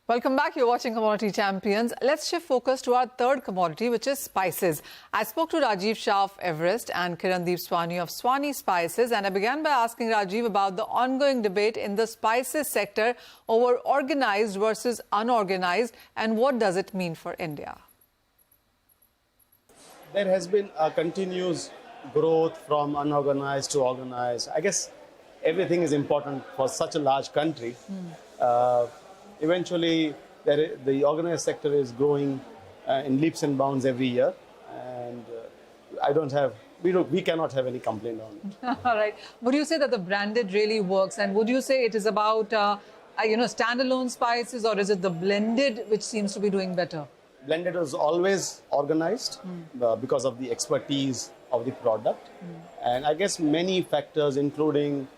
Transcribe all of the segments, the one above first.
Welcome back. You're watching Commodity Champions. Let's shift focus to our third commodity, which is spices. I spoke to Rajiv Shah of Everest and Kirandip Swani of Swani Spices, and I began by asking Rajiv about the ongoing debate in the spices sector over organized versus unorganized, and what does it mean for India? There has been a continuous growth from unorganized to organized. I guess everything is important for such a large country. Eventually, the organized sector is growing in leaps and bounds every year, and we cannot have any complaint on it. All right. Would you say that the branded really works, and would you say it is about standalone spices, or is it the blended which seems to be doing better? Blended is always organized because of the expertise of the product, and I guess many factors, including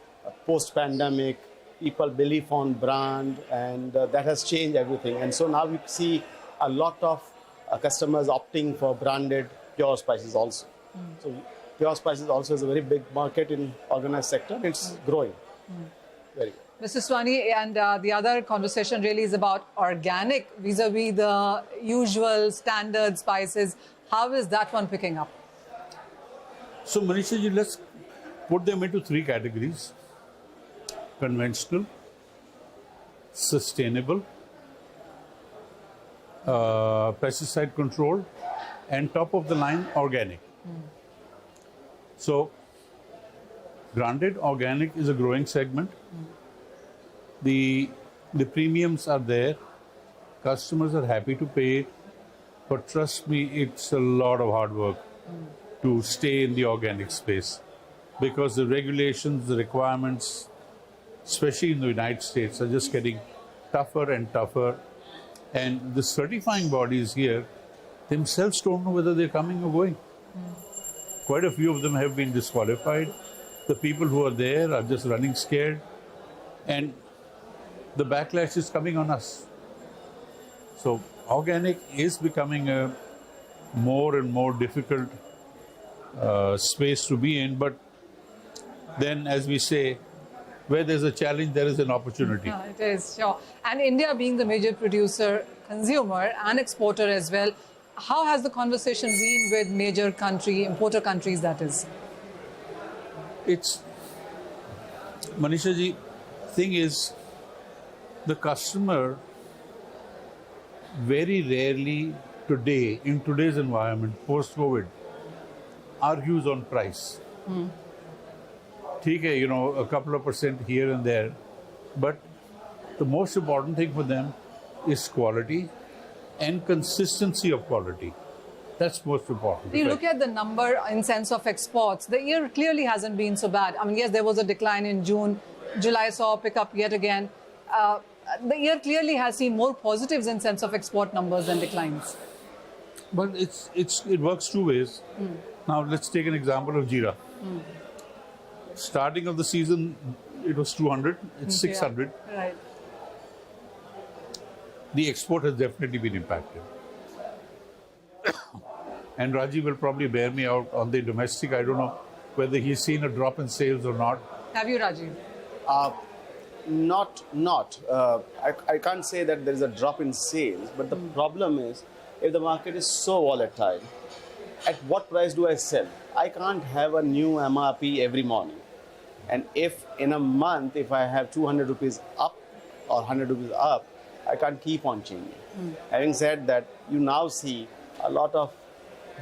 post-pandemic, people belief on brand, and that has changed everything. And so now we see a lot of customers opting for branded pure spices also. So pure spices also is a very big market in organized sector. It's growing. Very good. Mr. Swani, and the other conversation really is about organic vis-a-vis the usual standard spices. How is that one picking up? So Manisha ji, let's put them into three categories: conventional, sustainable, pesticide controlled, and top of the line organic. So branded organic is a growing segment. The premiums are there. Customers are happy to pay, but trust me, it's a lot of hard work to stay in the organic space, because the regulations, the requirements, especially in the United States, are just getting tougher and tougher. And the certifying bodies here themselves don't know whether they're coming or going. Quite a few of them have been disqualified. The people who are there are just running scared. And the backlash is coming on us. So organic is becoming a more and more difficult space to be in. But then, as we say, where there's a challenge, there is an opportunity. Yeah, it is, sure. And India being the major producer, consumer and exporter as well, how has the conversation been with major importer countries, that is? It's, Manisha ji, thing is, the customer very rarely today, in today's environment, post-COVID, argues on price. A couple of percent here and there, but the most important thing for them is quality and consistency of quality. That's most important. You look at the number in sense of exports, the year clearly hasn't been so bad. I mean, yes, there was a decline in June. July saw a pickup yet again. The year clearly has seen more positives in sense of export numbers than declines. But it works two ways. Now let's take an example of Jeera. Starting of the season, it was 200, it's 600. Yeah, right. The export has definitely been impacted. And Rajiv will probably bear me out on the domestic. I don't know whether he's seen a drop in sales or not. Have you, Rajiv? Not. I can't say that there is a drop in sales, but the problem is, if the market is so volatile, at what price do I sell? I can't have a new MRP every morning. And if in a month, if I have 200 rupees up or 100 rupees up, I can't keep on changing. Having said that, you now see a lot of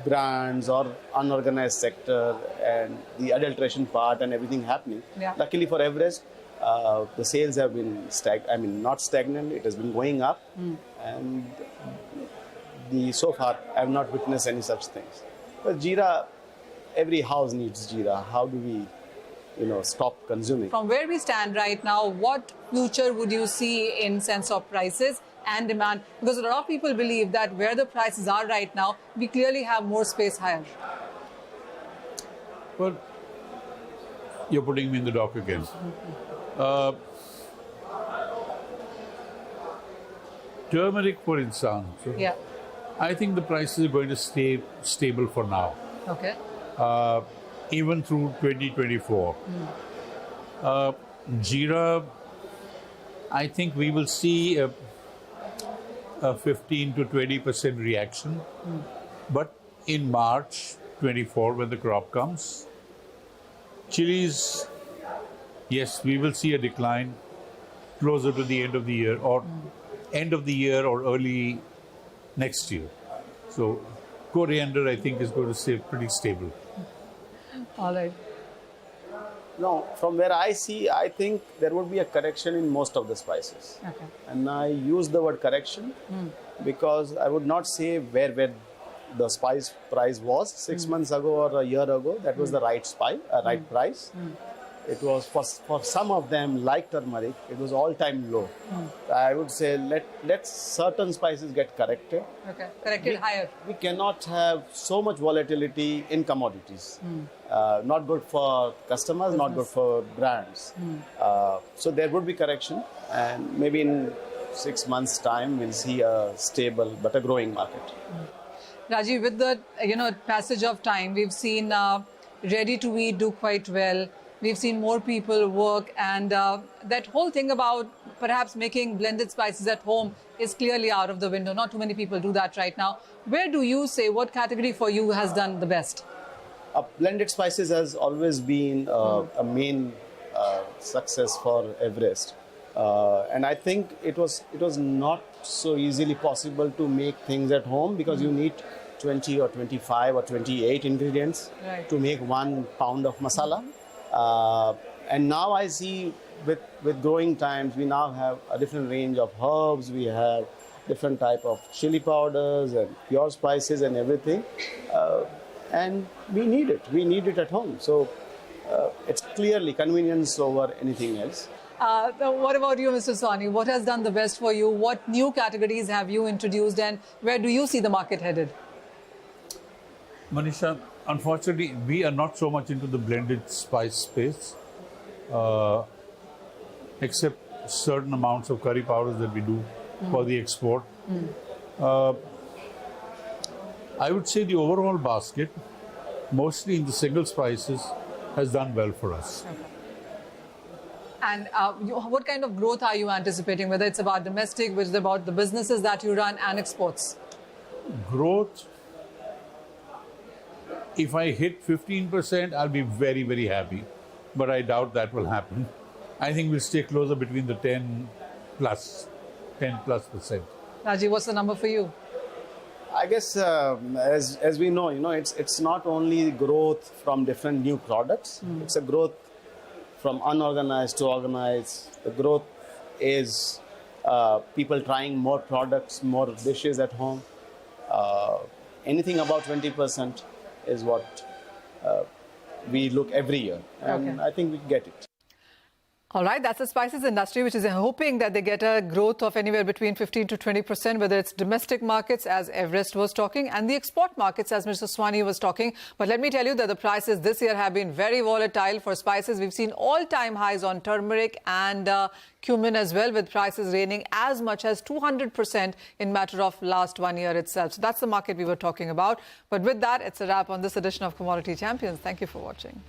brands or unorganized sector and the adulteration part and everything happening. Yeah. Luckily for Everest, the sales have been not stagnant, it has been going up. And so far, I have not witnessed any such things. But Jeera, every house needs Jeera. How do we stop consuming? From where we stand right now, what future would you see in sense of prices and demand? Because a lot of people believe that where the prices are right now, we clearly have more space higher. Well, you're putting me in the dock again. Turmeric, for instance. Yeah. I think the prices are going to stay stable for now. Okay. Even through 2024. Jeera, I think we will see a 15 to 20% reaction. But in March 24, when the crop comes, chilies, yes, we will see a decline closer to the end of the year, or end of the year or early next year. So coriander, I think, is going to stay pretty stable. All right. No, from where I see, I think there would be a correction in most of the spices. Okay. And I use the word correction because I would not say where the spice price was 6 months ago or a year ago. That was the right right price. It was for some of them, like turmeric, it was all-time low. I would say let certain spices get corrected. Okay. Corrected higher. We cannot have so much volatility in commodities. Not good for customers, not good for brands. So there would be correction, and maybe in 6 months' time we'll see a stable but a growing market. Rajiv, with the passage of time, we've seen ready to eat do quite well. We've seen more people work, and that whole thing about perhaps making blended spices at home is clearly out of the window. Not too many people do that right now. Where do you say, what category for you has done the best? Blended spices has always been a main success for Everest. And I think it was not so easily possible to make things at home because you need 20 or 25 or 28 ingredients to make 1 pound of masala. And now I see with growing times, we now have a different range of herbs. We have different type of chili powders and pure spices and everything. And we need it. We need it at home. So it's clearly convenience over anything else. What about you, Mr. Swani? What has done the best for you? What new categories have you introduced, and where do you see the market headed? Manisha, unfortunately, we are not so much into the blended spice space, except certain amounts of curry powders that we do for the export. I would say the overall basket, mostly in the single spices, has done well for us. Okay. And what kind of growth are you anticipating, whether it's about domestic, which is about the businesses that you run, and exports? Growth, if I hit 15%, I'll be very, very happy. But I doubt that will happen. I think we'll stay closer between the 10 plus %. Rajiv, what's the number for you? I guess as we know, it's not only growth from different new products. It's a growth from unorganized to organized. The growth is people trying more products, more dishes at home. Anything about 20% is what we look every year, and I think we get it. All right, that's the spices industry, which is hoping that they get a growth of anywhere between 15 to 20%, whether it's domestic markets, as Everest was talking, and the export markets, as Mr. Swani was talking. But let me tell you that the prices this year have been very volatile for spices. We've seen all-time highs on turmeric and cumin as well, with prices raining as much as 200% in matter of last 1 year itself. So that's the market we were talking about. But with that, it's a wrap on this edition of Commodity Champions. Thank you for watching.